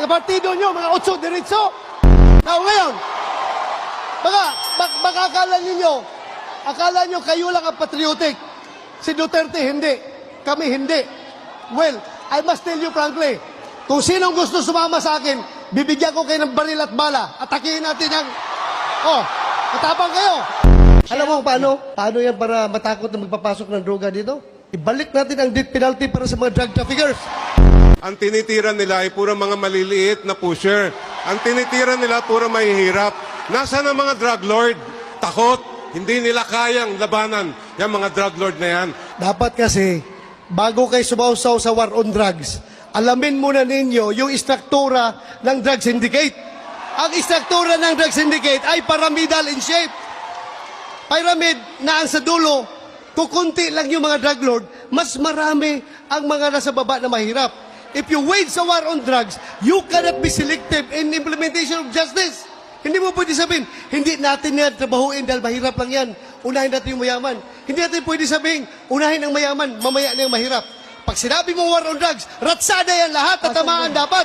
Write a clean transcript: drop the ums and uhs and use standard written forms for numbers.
partido nyo, mga otso, diretso. Now, ngayon, baka akala nyo kayo lang ang patriotic. Si Duterte, hindi. Kami, hindi. Well, I must tell you frankly, kung sinong gusto sumama sa akin, bibigyan ko kayo ng baril at bala. Atakihin natin ang... Oh, matapang kayo. Alam mo paano? Paano yan para matakot na magpapasok ng droga dito? Ibalik natin ang death penalty para sa mga drug traffickers. Ang tinitira nila ay puro mga maliliit na pusher. Ang tinitira nila puro mahihirap. Nasaan ang mga drug lord? Takot. Hindi nila kayang labanan yung mga drug lord na yan. Dapat kasi, bago kayo sumausaw sa war on drugs, alamin muna ninyo yung istruktura ng drug syndicate. Ang istruktura ng drug syndicate ay pyramidal in shape. Pyramid na ang sa dulo, kukunti lang yung mga drug lord, mas marami ang mga nasa baba na mahirap. If you wage a war on drugs, you cannot be selective in implementation of justice. Hindi mo pwede sabihin, hindi natin yan trabahuin dahil mahirap lang yan. Unahin natin yung mayaman. Hindi natin pwede sabihin, unahin ang mayaman, mamaya na yung mahirap. Pag sinabi mo war on drugs, ratsada yan lahat, tatamaan dapat.